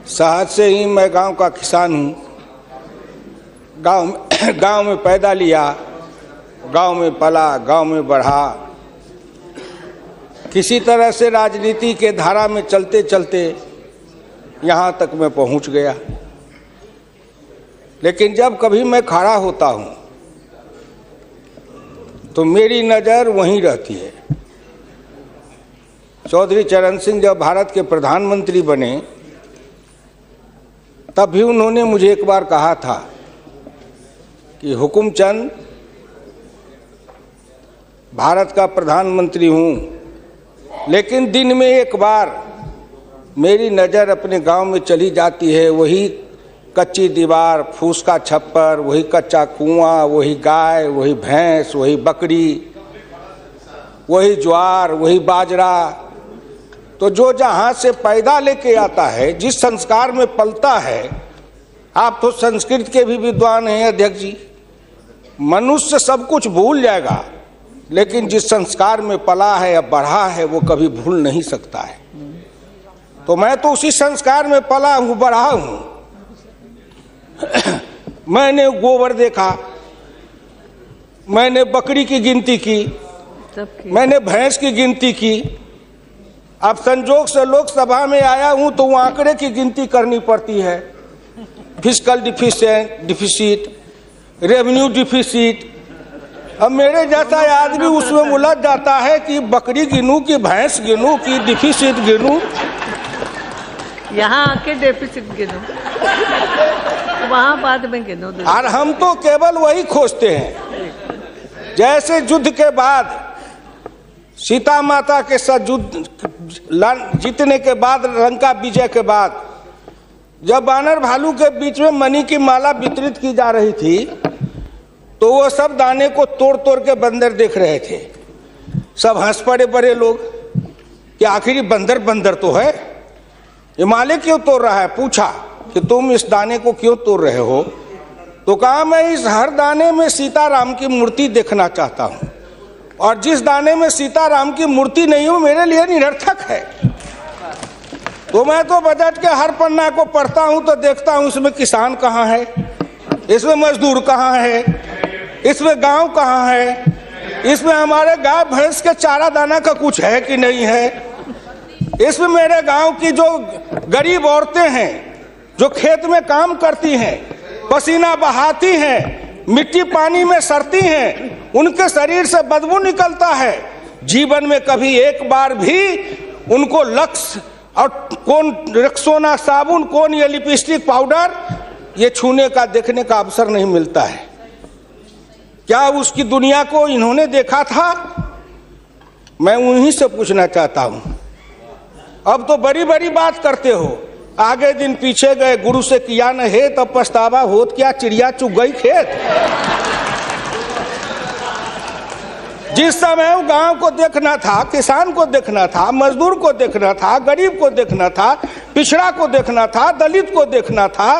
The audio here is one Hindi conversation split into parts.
शहर से ही मैं गांव का किसान हूँ। गांव में पैदा लिया, गांव में पला, गांव में बढ़ा। किसी तरह से राजनीति के धारा में चलते चलते यहाँ तक मैं पहुँच गया। लेकिन जब कभी मैं खड़ा होता हूँ तो मेरी नज़र वहीं रहती है। चौधरी चरण सिंह जब भारत के प्रधानमंत्री बने तब भी उन्होंने मुझे एक बार कहा था कि हुकुमचंद, भारत का प्रधानमंत्री हूँ, लेकिन दिन में एक बार मेरी नज़र अपने गांव में चली जाती है। वही कच्ची दीवार, फूस का छप्पर, वही कच्चा कुआं, वही गाय, वही भैंस, वही बकरी, वही ज्वार, वही बाजरा। तो जो जहाँ से पैदा लेके आता है, जिस संस्कार में पलता है, आप तो संस्कृत के भी विद्वान हैं अध्यक्ष जी। मनुष्य सब कुछ भूल जाएगा, लेकिन जिस संस्कार में पला है या बढ़ा है वो कभी भूल नहीं सकता है। तो मैं तो उसी संस्कार में पला हूँ, बढ़ा हूँ। मैंने गोबर देखा, मैंने बकरी की गिनती की, मैंने भैंस की गिनती की। अब संजोग से लोकसभा में आया हूं तो वो आंकड़े की गिनती करनी पड़ती है। Fiscal deficit, revenue deficit. अब मेरे जैसा आदमी उसमें उलझ जाता है कि बकरी गिनूं कि भैंस गिनूं कि डिफिसिट गिनूं। यहाँ आके डेफिसिट गिनो, वहाँ बाद में गिनो। और हम तो केवल वही खोजते हैं। जैसे युद्ध के बाद, सीता माता के साथ युद्ध जीतने के बाद, लंका विजय के बाद, जब बानर भालू के बीच में मणि की माला वितरित की जा रही थी तो वो सब दाने को तोड़ तोड़ के बंदर देख रहे थे। सब हंस पड़े बड़े लोग कि आखिर बंदर बंदर तो है, ये माले क्यों तोड़ रहा है। पूछा कि तुम इस दाने को क्यों तोड़ रहे हो? तो कहा मैं इस हर दाने में सीताराम की मूर्ति देखना चाहता हूँ, और जिस दाने में सीताराम की मूर्ति नहीं हो मेरे लिए निरर्थक है। तो मैं तो बजट के हर पन्ना को पढ़ता हूँ तो देखता हूँ इसमें किसान कहाँ है, इसमें मजदूर कहाँ है, इसमें गांव कहाँ है, इसमें हमारे गाय भैंस के चारा दाना का कुछ है कि नहीं है, इसमें मेरे गांव की जो गरीब औरतें हैं जो खेत में काम करती हैं, पसीना बहाती हैं, मिट्टी पानी में सड़ती हैं, उनके शरीर से बदबू निकलता है। जीवन में कभी एक बार भी उनको लक्स और कौन रेक्सोना साबुन, कौन ये लिपस्टिक पाउडर, ये छूने का देखने का अवसर नहीं मिलता है। क्या उसकी दुनिया को इन्होंने देखा था? मैं उन्हीं से पूछना चाहता हूं। अब तो बड़ी बड़ी बात करते हो, आगे दिन पीछे गए, गुरु से किया न है तब पछतावा होत क्या, चिड़िया चुग गई खेत। जिस समय गांव को देखना था, किसान को देखना था, मजदूर को देखना था, गरीब को देखना था, पिछड़ा को देखना था, दलित को देखना था,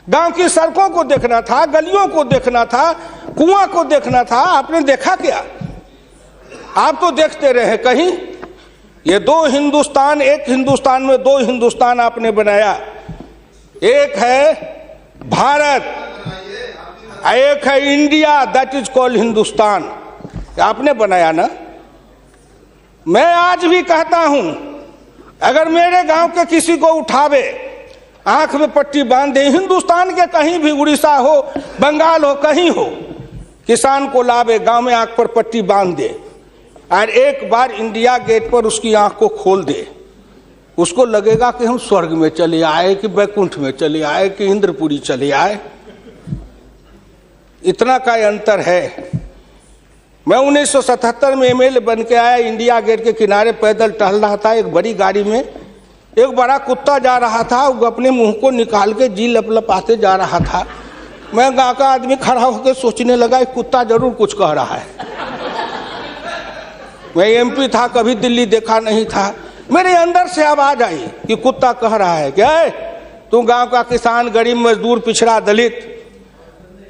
गांव की सड़कों को देखना था, गलियों को देखना था, कुआं को देखना था, आपने देखा क्या? आप तो देखते रहे कहीं। ये दो हिंदुस्तान, एक हिंदुस्तान में दो हिंदुस्तान आपने बनाया। एक है भारत, एक है India, that is called Hindustan. आपने बनाया ना। मैं आज भी कहता हूं, अगर मेरे गांव के किसी को उठावे, आंख में पट्टी बांध दे, हिंदुस्तान के कहीं भी, उड़ीसा हो, बंगाल हो, कहीं हो, किसान को लावे, गांव में आंख पर पट्टी बांध दे और एक बार इंडिया गेट पर उसकी आंख को खोल दे, उसको लगेगा कि हम स्वर्ग में चले आए, कि बैकुंठ में चले आए, कि इंद्रपुरी चले आए। इतना का अंतर है। मैं 1977 में एमएलए बन के आया, इंडिया गेट के किनारे पैदल टहल रहा था, एक बड़ी गाड़ी में एक बड़ा कुत्ता जा रहा था, वो अपने मुंह को निकाल के जी लपलपाते जा रहा था। मैं गाँव का आदमी खड़ा होकर सोचने लगा, कुत्ता जरूर कुछ कह रहा है। मैं एमपी था, कभी दिल्ली देखा नहीं था, मेरे अंदर से आवाज आई कि कुत्ता कह रहा है क्या है, तू गांव का किसान, गरीब, मजदूर, पिछड़ा, दलित,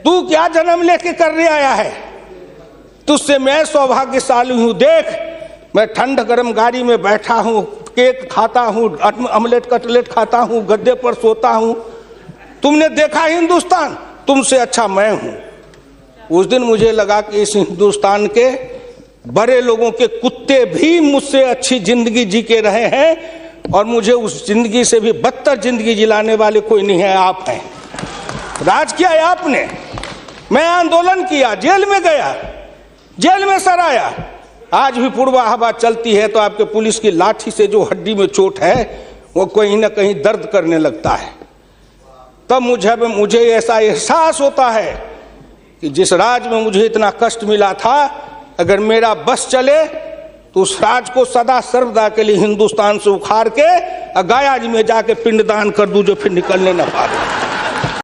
तू क्या जन्म लेके करने आया है? तुझसे मैं सौभाग्यशाली हूं। देख, मैं ठंड गर्म गाड़ी में बैठा हूं, केक खाता हूँ, ऑमलेट कटलेट खाता हूँ, गद्दे पर सोता हूँ। तुमने देखा हिंदुस्तान, तुमसे अच्छा मैं हूँ। उस दिन मुझे लगा कि इस हिंदुस्तान के बड़े लोगों के कुत्ते भी मुझसे अच्छी जिंदगी जी के रहे हैं और मुझे उस जिंदगी से भी बदतर जिंदगी जिलाने वाले कोई नहीं है, आप हैं। राज किया है आपने। मैं आंदोलन किया, जेल में गया, जेल में सराया। आज भी पूर्वा हवा चलती है तो आपके पुलिस की लाठी से जो हड्डी में चोट है वो कहीं ना कहीं दर्द करने लगता है। तब मुझे ऐसा एहसास होता है कि जिस राज में मुझे इतना कष्ट मिला था, अगर मेरा बस चले तो उस राज को सदा सर्वदा के लिए हिंदुस्तान से उखाड़ के गया जी में जाके पिंडदान कर दूं, जो फिर निकलने न पाए।